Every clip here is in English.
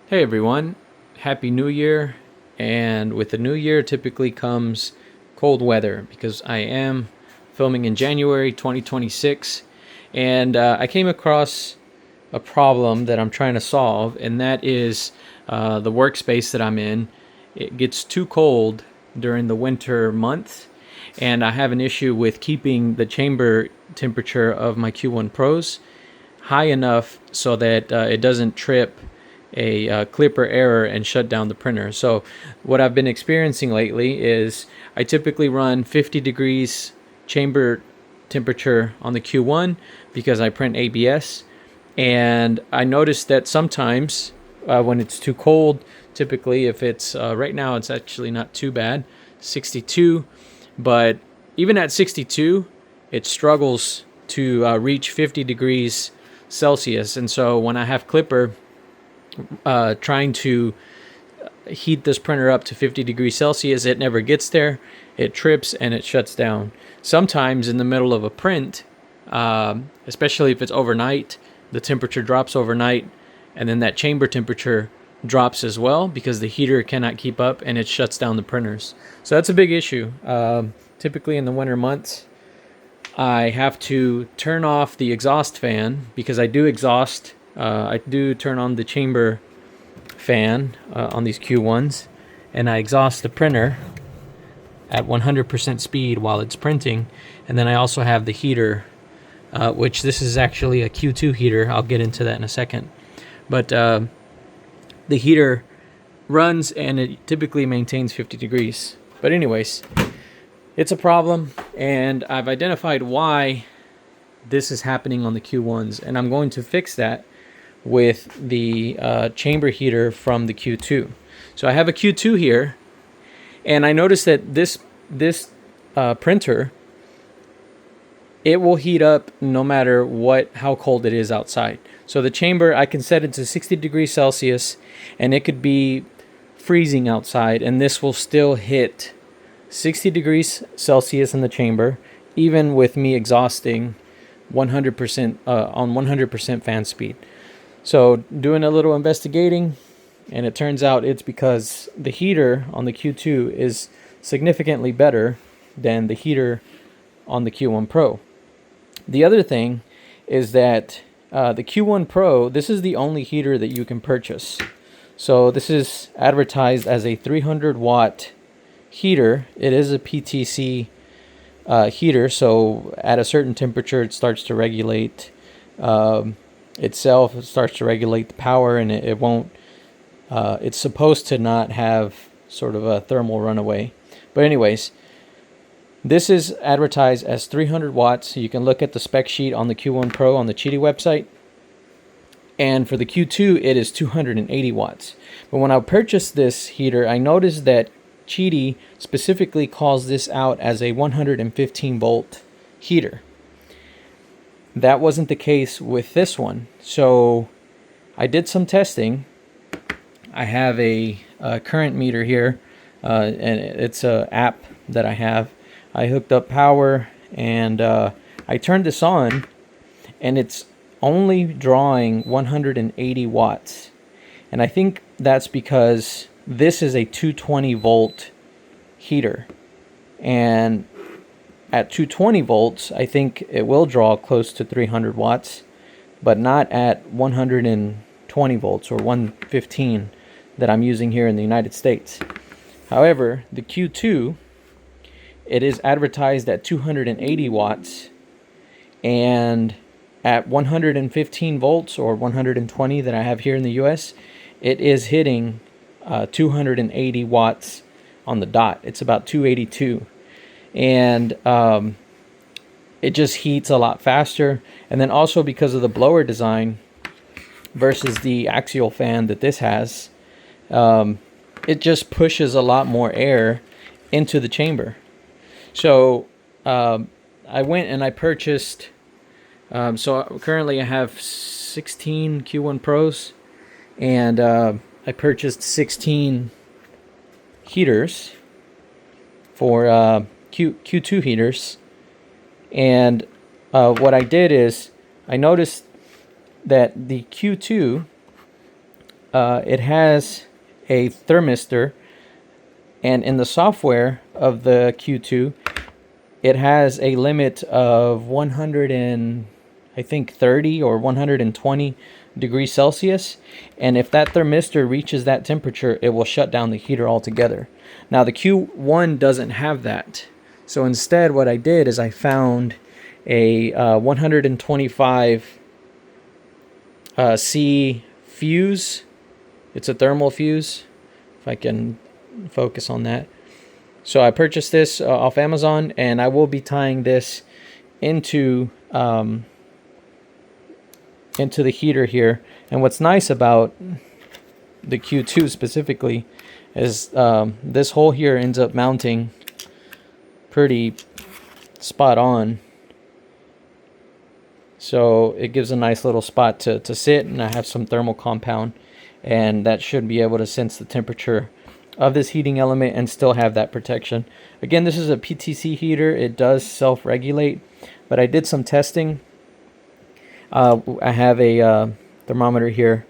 Hey everyone, Happy New Year. And with the new year typically comes cold weather because I am filming in January 2026. And I came across a problem that I'm trying to solve, and that is the workspace that I'm in. It gets too cold during the winter months, and I have an issue with keeping the chamber temperature of my Q1 Pros high enough so that it doesn't trip a clipper error and shut down the printer. So what I've been experiencing lately is I typically run 50 degrees chamber temperature on the Q1 because I print ABS, and I noticed that sometimes when it's too cold, typically if it's right now it's actually not too bad, 62, but even at 62 it struggles to reach 50 degrees Celsius. And so when I have Clipper trying to heat this printer up to 50 degrees Celsius, it never gets there. It trips and it shuts down. Sometimes in the middle of a print, especially if it's overnight, the temperature drops overnight, and then that chamber temperature drops as well because the heater cannot keep up and it shuts down the printers. So that's a big issue. Typically in the winter months, I have to turn off the exhaust fan because I do exhaust. I do turn on the chamber fan on these Q1s, and I exhaust the printer at 100% speed while it's printing. And then I also have the heater, which this is actually a Q2 heater. I'll get into that in a second. But the heater runs and it typically maintains 50 degrees. But anyways, it's a problem, and I've identified why this is happening on the Q1s, and I'm going to fix that with the chamber heater from the Q2. So I have a Q2 here, and I noticed that this printer, it will heat up no matter how cold it is outside. So the chamber, I can set it to 60 degrees Celsius, and it could be freezing outside, and this will still hit 60 degrees Celsius in the chamber, even with me exhausting 100% on 100% fan speed. So doing a little investigating, and it turns out it's because the heater on the Q2 is significantly better than the heater on the Q1 Pro. The other thing is that the Q1 Pro, this is the only heater that you can purchase. So this is advertised as a 300 watt heater. It is a PTC heater, so at a certain temperature it starts to regulate itself. It starts to regulate the power, and it won't it's supposed to not have sort of a thermal runaway. But anyways, this is advertised as 300 watts. You can look at the spec sheet on the Q1 Pro on the Qidi website. And for the Q2, it is 280 watts. But when I purchased this heater, I noticed that Qidi specifically calls this out as a 115 volt heater. That wasn't the case with this one. So I did some testing. I have a current meter here, and it's an app that I have. I hooked up power, and I turned this on, and it's only drawing 180 watts. And I think that's because this is a 220 volt heater, and at 220 volts I think it will draw close to 300 watts, but not at 120 volts or 115 that I'm using here in the United States. However, the Q2, it is advertised at 280 watts, and at 115 volts or 120 that I have here in the US, it is hitting 280 watts on the dot. It's about 282, and it just heats a lot faster. And then also because of the blower design versus the axial fan that this has, it just pushes a lot more air into the chamber. So I went and I purchased, so currently I have 16 Q1 Pros, and I purchased 16 heaters for Q2 heaters. And what I did is I noticed that the Q2 it has a thermistor, and in the software of the Q2, it has a limit of 100 and I think 30 or 120 degrees Celsius, and if that thermistor reaches that temperature, it will shut down the heater altogether. Now the Q1 doesn't have that, so instead what I did is I found a 125 C fuse. It's a thermal fuse, if I can focus on that. So I purchased this off Amazon, and I will be tying this into the heater here. And what's nice about the Q2 specifically is this hole here ends up mounting pretty spot on. So it gives a nice little spot to sit, and I have some thermal compound, and that should be able to sense the temperature of this heating element and still have that protection. Again, this is a PTC heater. It does self-regulate, but I did some testing. I have a thermometer here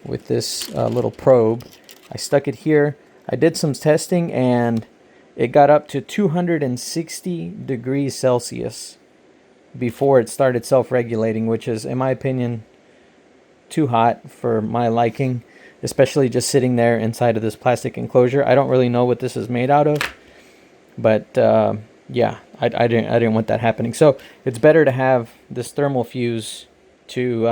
with this little probe. I stuck it here. I did some testing, and it got up to 260 degrees Celsius before it started self-regulating, which is, in my opinion, too hot for my liking, especially just sitting there inside of this plastic enclosure. I don't really know what this is made out of, but yeah, I didn't want that happening. So it's better to have this thermal fuse to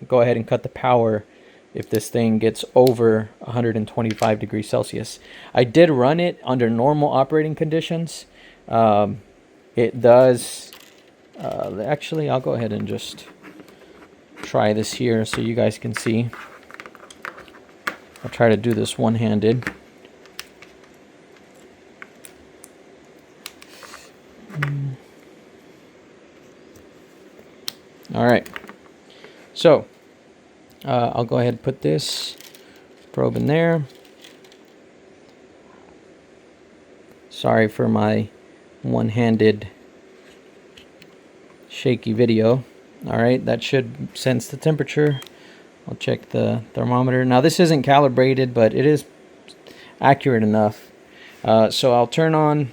go ahead and cut the power if this thing gets over 125 degrees Celsius. I did run it under normal operating conditions. It does actually, I'll go ahead and just try this here so you guys can see. I'll try to do this one-handed. All right. So I'll go ahead and put this probe in there. Sorry for my one-handed shaky video. All right, that should sense the temperature. I'll check the thermometer. Now this isn't calibrated, but it is accurate enough. So I'll turn on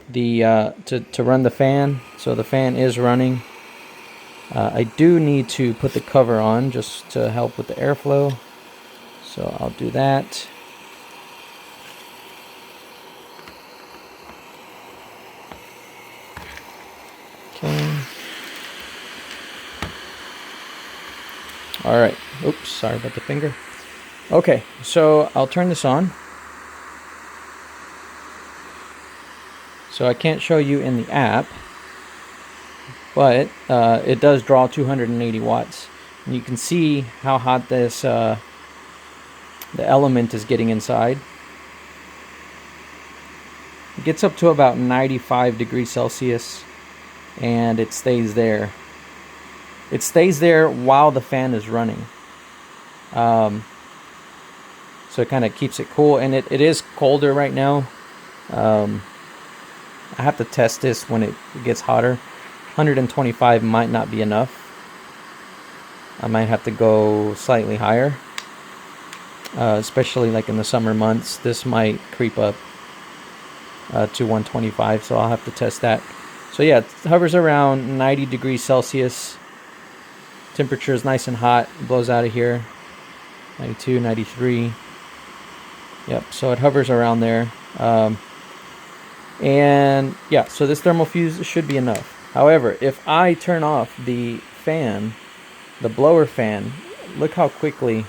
the to run the fan. So the fan is running. I do need to put the cover on just to help with the airflow. So I'll do that. Okay. All right. Oops, sorry about the finger. Okay, so I'll turn this on. So I can't show you in the app, but it does draw 280 watts. And you can see how hot this the element is getting inside. It gets up to about 95 degrees Celsius, and it stays there. It stays there while the fan is running. So it kind of keeps it cool, and it is colder right now. I have to test this when it gets hotter. 125 might not be enough. I might have to go slightly higher, especially like in the summer months. This might creep up to 125, so I'll have to test that. So yeah, it hovers around 90 degrees Celsius. Temperature is nice and hot. It blows out of here. 92, 93. Yep, so it hovers around there. And yeah, so this thermal fuse should be enough. However, if I turn off the fan, the blower fan, look how quickly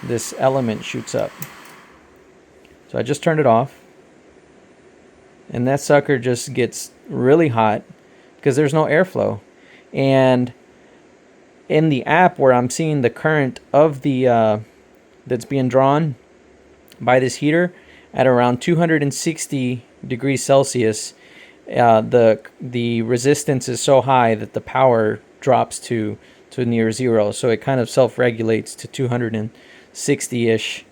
this element shoots up. So I just turned it off, and that sucker just gets really hot because there's no airflow. And in the app where I'm seeing the current of the that's being drawn by this heater at around 260 degrees Celsius, the resistance is so high that the power drops to near zero. So it kind of self-regulates to 260-ish,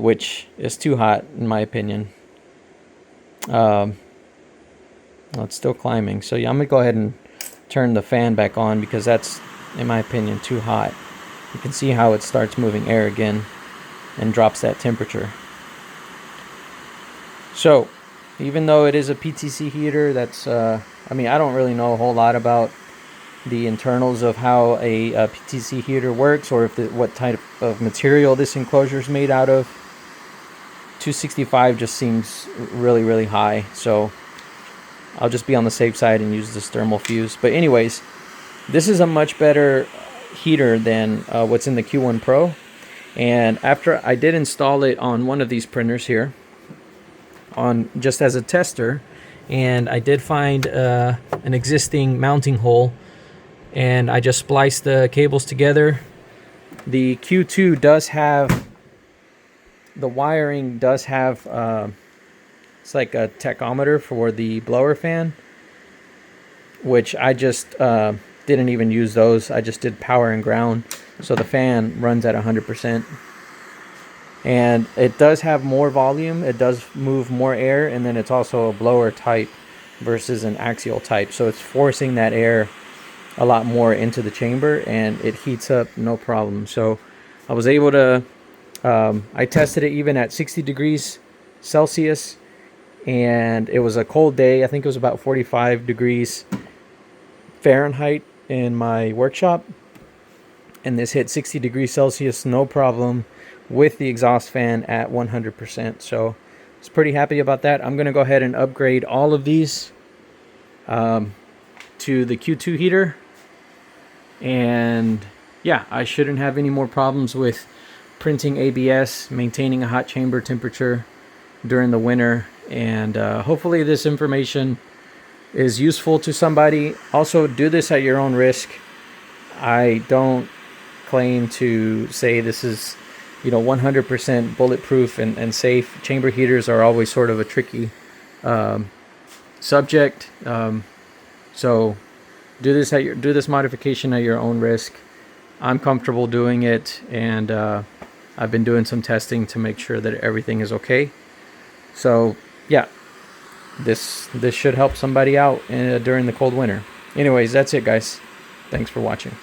which is too hot in my opinion. Well, it's still climbing. So yeah, I'm gonna go ahead and turn the fan back on because that's, in my opinion, too hot. You can see how it starts moving air again and drops that temperature. So even though it is a PTC heater, that's I mean, I don't really know a whole lot about the internals of how a PTC heater works, or if what type of material this enclosure is made out of. 265 just seems really high, so I'll just be on the safe side and use this thermal fuse. But anyways, this is a much better heater than what's in the Q1 Pro. And after I did install it on one of these printers here, on just as a tester, and I did find an existing mounting hole, and I just spliced the cables together. The Q2 does have, the wiring does have, it's like a tachometer for the blower fan, which I just didn't even use those. I just did power and ground, so the fan runs at 100%. And it does have more volume, it does move more air, and then it's also a blower type versus an axial type, so it's forcing that air a lot more into the chamber, and it heats up no problem. So I was able to I tested it even at 60 degrees Celsius, and it was a cold day. I think it was about 45 degrees Fahrenheit in my workshop, and this hit 60 degrees Celsius no problem with the exhaust fan at 100%. So I was pretty happy about that. I'm gonna go ahead and upgrade all of these to the Q2 heater, and yeah, I shouldn't have any more problems with printing ABS, maintaining a hot chamber temperature during the winter. And hopefully this information is useful to somebody. Also, do this at your own risk. I don't claim to say this is, you know, 100% bulletproof and safe. Chamber heaters are always sort of a tricky subject. So do this modification at your own risk. I'm comfortable doing it, and I've been doing some testing to make sure that everything is okay. So yeah, this should help somebody out during the cold winter. Anyways, that's it, guys. Thanks for watching.